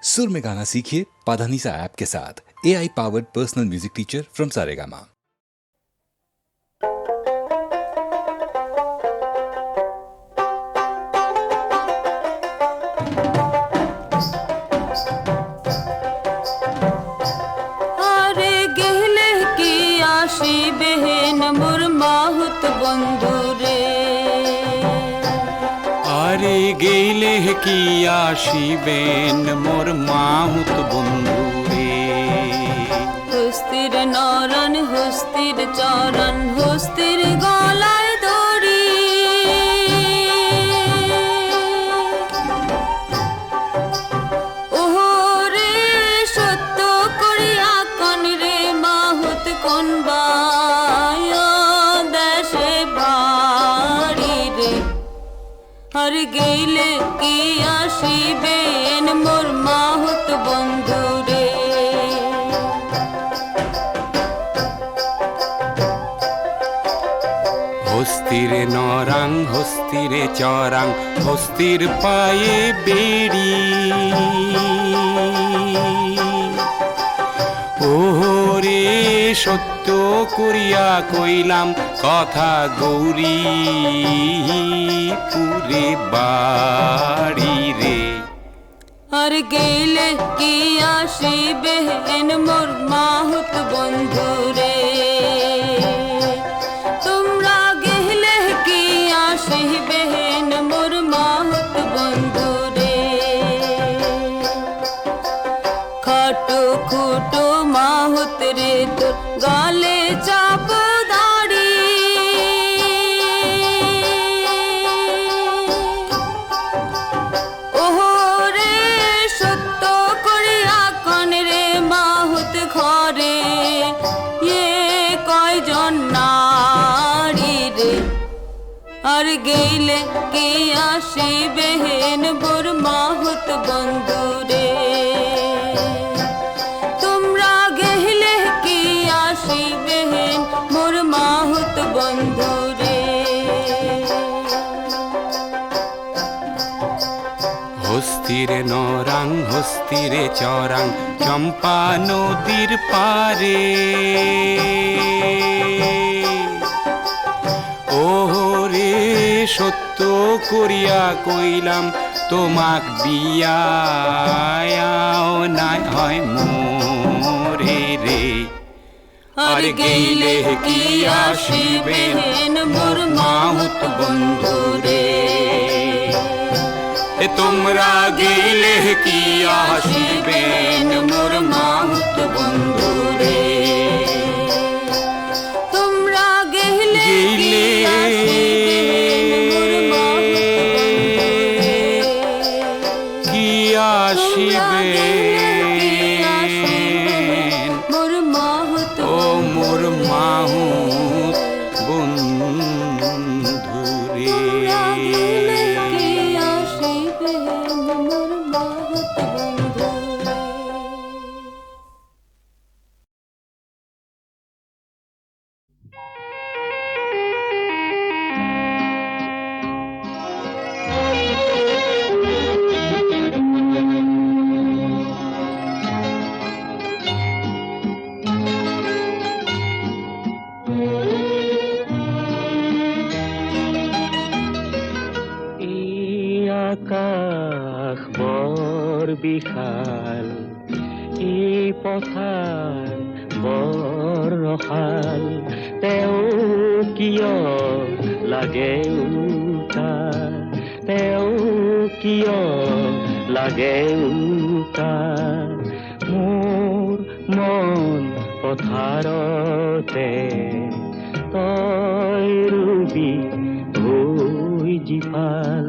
सुर में गाना सीखिए पाधानीसा ऐप के साथ। AI powered personal music teacher from Saregama. আরে গেলে কি আসিবে মোর মাহুত বন্ধু রে, আরে গেলে কি আসিবেন মোর মাহুত বন্ধু রে। হস্তির নরন হস্তির চরণ হস্তির গলায় দড়ি, ওরে সত্য করিয়া কন রে মাহুত কোন দেশে বাড়ি রে। আর গেলে কি আসিবেন মোর মাহুত বন্ধু রে। হস্তির নরাং হস্তিরে চরাং হস্তির পায়ে বেড়ি, ওরে সত্য করিয়া কইলাম কথা গৌরী পুরে বাড়ি রে। আর গেলে কি আসিবেন মোর মাহুত বন্ধু রে। তোমরা গেলে কি আসিবেন মোর মাহুত বন্ধু রে। খাটো খুটো মাহুত রে তোর গালে চাপ দাড়ি, ওরে সত্য করিয়া কন রে মাহুত ঘরে কয়জন নারী রে। আর গেলে কি আসিবেন মোর মাহুত বন্ধু রে। তোমরা গেলে কি আসিবেন মোর মাহুত বন্ধু রে। হস্তিরে নরাং হস্তিরে চরাং চম্পা নদীর পারে, ওরে সত্য করিয়া কইলাম তোমাক বিয়াও নাই হয় মোরে রে। আর গেলে কি আসিবেন মোর মাহুত বন্ধু রে। তোমরা গেলে কি আসিবেন মোর মাহুত বন্ধু রে। তোমরা গেলে কি আসিবেন মোর মাহুত ও মোর মাহুত বন্ধু রে। আকাশ বৰ বিশাল, এই পথাৰ বৰ ৰসাল, তেওঁ কিয় লাগে উকা, তেওঁ কিয় লাগে উকা। মোৰ মন পথাৰতে তই ৰুবি হৈ জীপাল।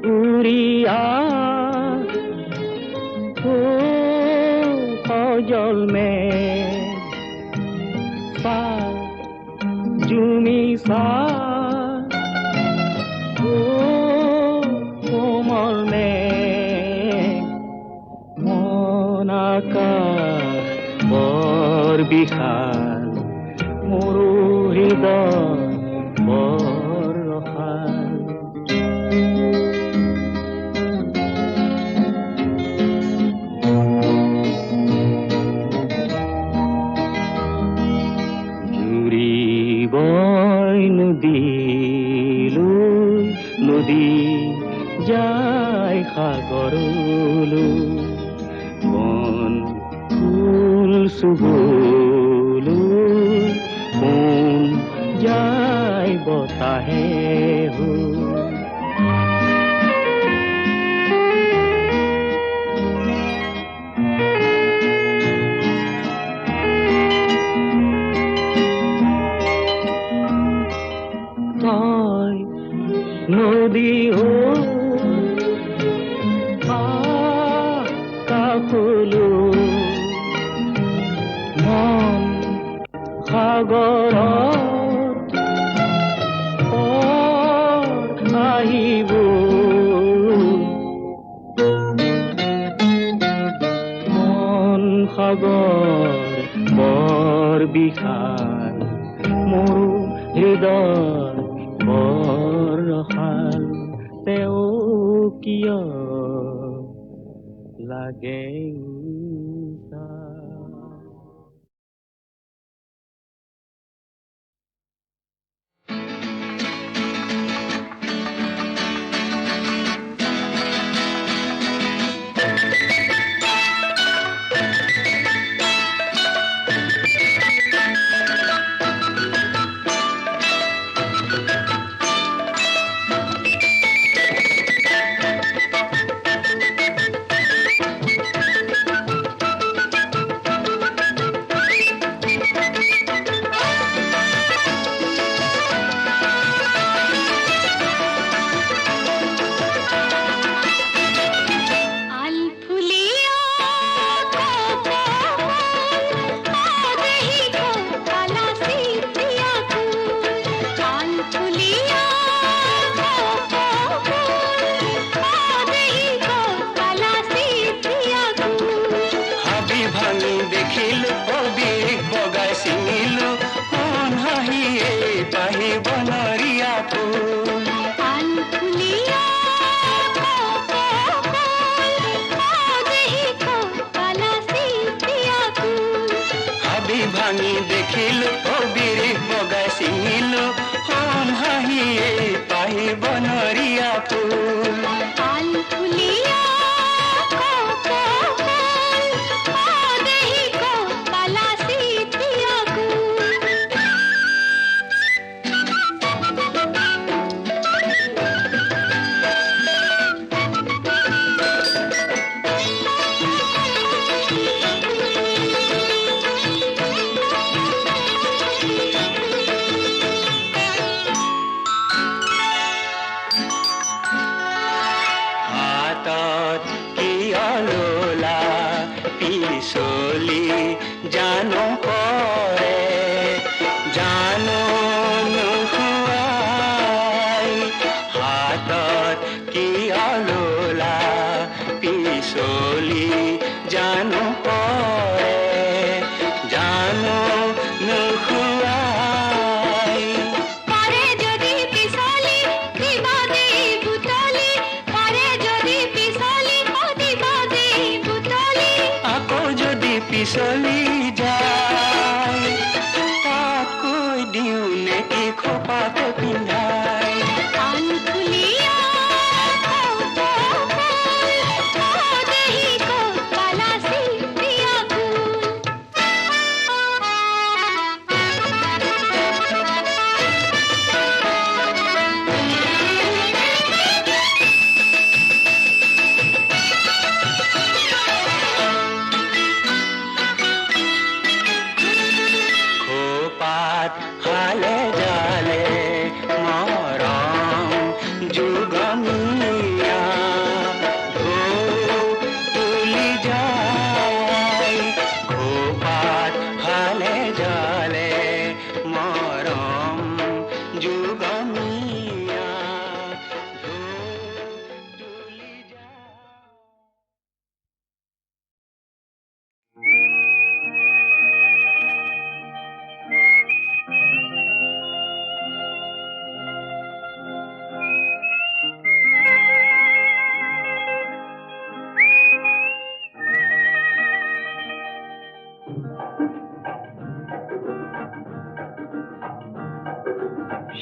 উড়িয়া ও জল মে বিশাল মোৰো হৃদয় বৰ ৰসাল জুৰিবই নদীলৈ নদী যায় সাগৰলৈ মন ফুল চুবলৈ মন যায় বতাহে হৈ তই নদী হৈ আকাশলৈ মন সাগৰত আহিব মন সাগৰ বৰ বিশাল মোৰ হৃদয় বৰ ৰসাল তেওঁ কিয় লাগে ভাঙি দেখিলো কবিৰ বগা চিঙিলো সোণ হাঁহিয়ে পাহি বনৰীয়া ফুল পিছলি জানো পৰে জানো নোখোৱাই হাতত কি আলোলা পিছলি জানো পৰে জানো নোখোৱাই পারে যদি পিছলি দিবাদে বুতলি পারে যদি পিছলি দিবাদে বুতলি আকৌ যদি পিছলি যায় তাত কৈ দিওঁ নেকি খোপাতে পিন্ধাই কান খুলিয়া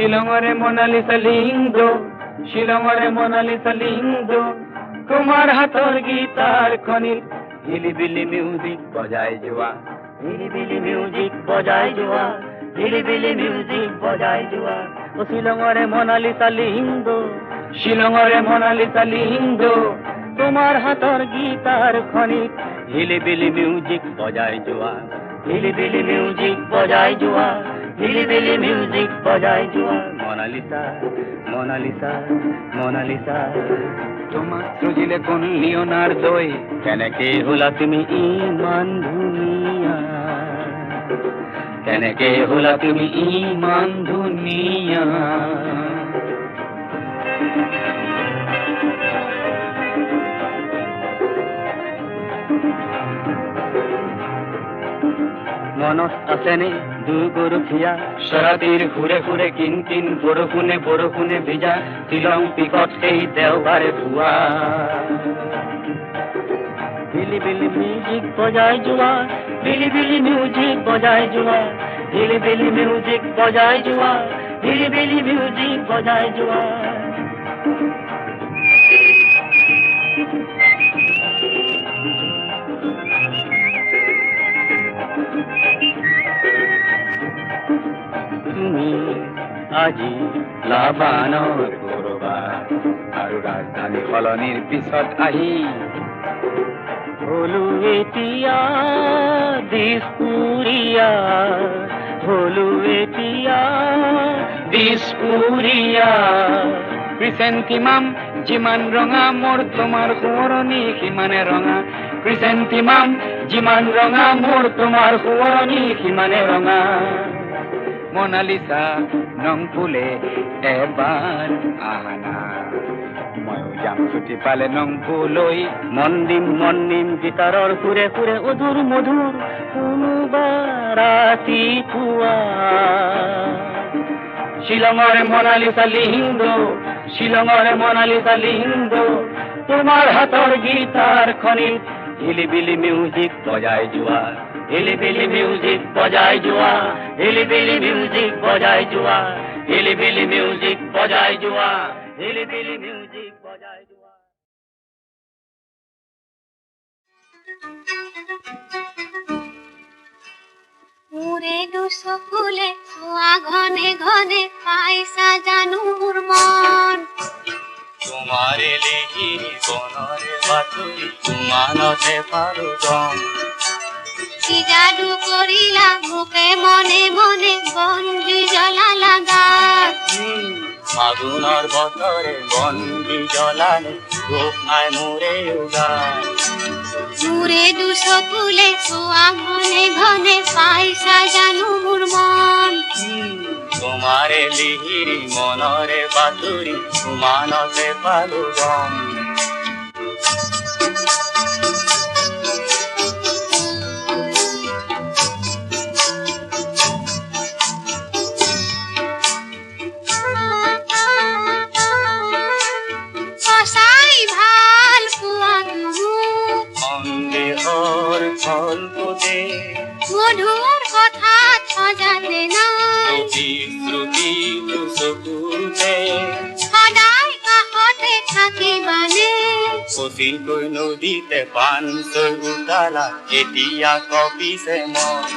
শিলঙৰে মনালিছা লিংগ, শিলঙৰে মনালিছা লিংগ, তোমাৰ হাতৰ গীতাৰ খনিত হিলিবিলি মিউজিক বজাই যোৱা, হিলিবিলি মিউজিক বজাই যোৱা, হিলিবিলি মিউজিক বজাই যোৱা। ও শিলঙৰে মনালিছা লিংগ, শিলঙৰে মনালিছা লিংগ, তোমাৰ হাতৰ গীতাৰ খনিত হিলিবিলি মিউজিক বজাই যোৱা, হিলিবিলি মিউজিক বজাই যোৱা, হিলিবিলি মিউজিক বজাই যোৱা। মনালিছা মনালিছা মনালিছা, তোমাক সৃজিলে কোন লিওনাৰ্দই, কেনেকে হলা তুমি ইমান ধুনীয়া, কেনেকে হলা তুমি ইমান ধুনীয়া। মনত আছেনে দুগৰখীয়া শৰাবীৰ সুৰে সুৰে কিন কিন বৰষুণে বৰষুণে ভিজা শ্বিলং পিকত সেই দেওবাৰে পুৱা। হিলিবিলি মিউজিক বজাই যোৱা, হিলিবিলি মিউজিক বজাই যোৱা, হিলিবিলি মিউজিক বজাই যোৱা, হিলিবিলি মিউজিক বজাই যোৱা। তুমি আজি লাভানৰ কৰবাত আৰু ৰাজধানী সলনিৰ পিছত আহি হলো এতিয়া দিছপুৰীয়া, হলো এতিয়া দিছপুৰীয়া। ক্ৰিচেণ্টিমাম যিমান ৰঙা মোৰ তোমাৰ সোঁৱৰণি সিমানে ৰঙা, ক্ৰিচেণ্টিমাম যিমান ৰঙা মোৰ তোমাৰ সোঁৱৰণি সিমানে ৰঙা। মনালিছা নং ফুলে এবাৰ আহানা, ময়ো যাম ছুটি পালে নং ফুলৈ। মন দিম গীটাৰৰ সুৰে সুৰে অধুৰ মধুৰ কোনোবা ৰাতিপুৱা। শিলঙৰে মনালিছা লিংগ, শিলঙৰে মনালিছা লিংগ, তোমাৰ হাতৰ গীতাৰ খনিত হিলিবিলি মিউজিক বজাই যোৱা, হিলিবিলি মিউজিক বজাই যোৱা, হিলিবিলি মিউজিক বজাই যোৱা, হিলিবিলি মিউজিক বজাই যোৱা, হিলিবিলি মিউজিক বজাই যোৱা। মোৰে দুচকুলে চোৱা ঘনে ঘনে পাইছা জানো মোৰ মন, তোমাৰে লিহিৰি বনৰে বাতৰি তোমানতে পাৰো গম। কি যাদু কৰিলা মোকে মনে মনে বন্দি জ্বলালা গাত, ফাগুনৰ বতৰে বন্দি জ্বলালে ৰূপ নাই মোৰে উগাৰ। মোৰে দুচকুলে চোৱা ঘনে ঘনে পাইছা জানো মোৰ মন, তোমাৰে লিহিৰি মনৰে বাতৰি তোমানতে পালো গম। সঁচাই ভাল পোৱা মোক, সন্দেহৰ ফলপতে মধুৰ কথাত সজাতে নাই, শ্ৰুতি চকুতে সদায় কাষতে থাকিবানে, কচিকৈ নদীতে পান চৈ উতালা এতিয়া কপিছে মন।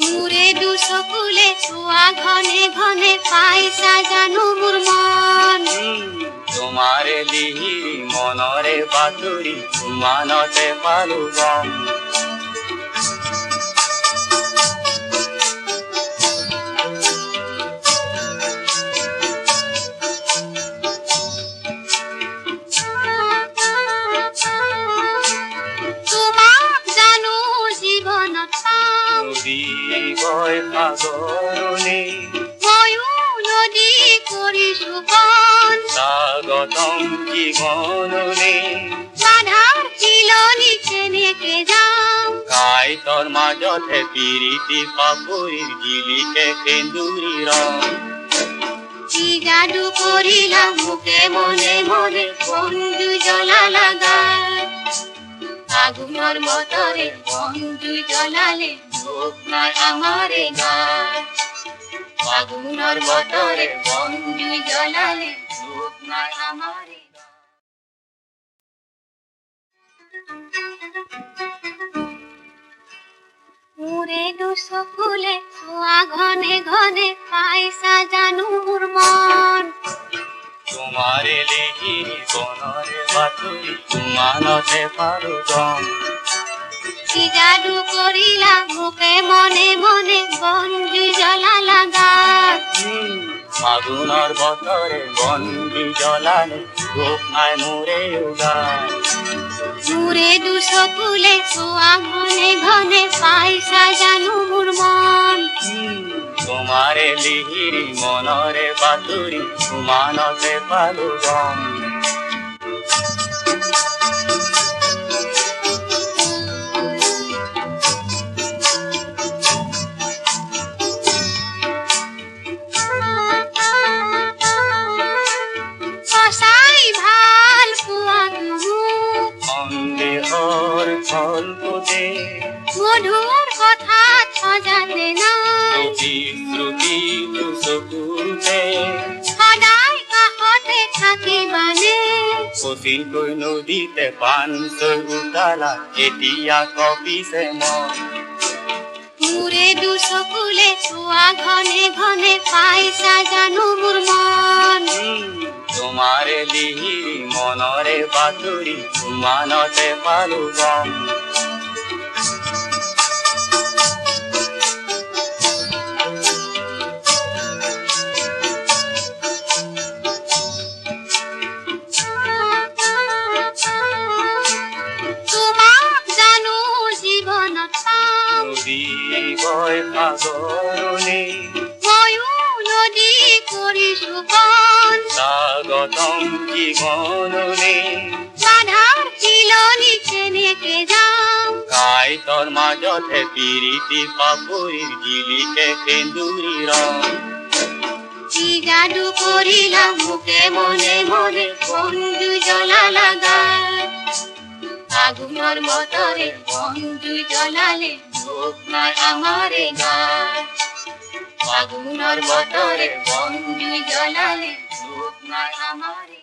মোৰে দুচকুলে চোৱা ঘনে ঘনে পাইছা জানো মোৰ মন, তোমাৰে লিহিৰি মনৰে বাতৰি তোমানতে পালো গম। তোমাক জানো জীৱনত পাম, নদী বয় সাগৰলে ময়ো নদী কৰিছো বন, স্বাগতম জীৱনলে বাধাৰ চিলনি কেনেকে যাম, কাইতৰ মাজতে পিৰিতি পাপৰিৰ জিলিকে সেন্দুৰী ৰং। কি যাদু কৰিলা মোকে মনে মনে বন্ধু জ্বলালা গাত, আগুনৰ বতৰে বন্ধু জ্বলালে দুখ নাই আমাৰে গাত। ফাগুনৰ বতৰে বনজুই জ্বলালে দুখ নাই আমাৰে মোৰে দুচকুলে চোৱা ঘনে ঘনে পাইছা জানো মোৰ মন তোমাৰে লিহিৰি বনৰে বাতুৰি মানতে পাৰো গম কি যাদু কৰিলা মোকে মনে মনে বনজুই জ্বলালা গাত ফাগুনৰ বতৰে বন্দি জ্বলালে দুখ নাই মোৰে উগাৰ মোৰে দুচকুলে চোৱা ঘনে ঘনে পাইছা জানো মোৰ মন তোমাৰে লিহিৰি মনৰে বাতুৰি মানতে পাৰো গম সঁচাই ভাল পোৱা মোক সন্দেহৰ ফল পোতে মধুৰ কথাত সজাতে নাই শ্ৰুতি চকুতে সদায় কাষতে থাকিবানে কঠিনকৈ নদীতে পানচৈ উতালা এতিয়া কপিছে মন মোৰে দুচকুলে চোৱা ঘনে ঘনে পাইছা জানো মোৰ মন তোমাৰে লিহিৰি মনৰে বাতৰি মানতে পালো গম তোমাক জানো জীৱনত পাম নদী বয় সাগৰলে ময়ো নদী কৰিছো কণ স্বাগতম জীৱনলে বাধাৰ চিলনি কেনেকে যাম কাইতৰ মাজতে পিৰিতি পাপৰিৰ জিলিকে সেন্দুৰী ৰং কি যাদু কৰিলা মোকে মনে মনে বনজুই জ্বলালা গাত ফাগুনৰ বতৰে বনজুই জ্বলালে দুখ নাই আমাৰে গাত ফাগুনৰ বতৰে বনজুই জ্বলালে দুখ নাই আমাৰে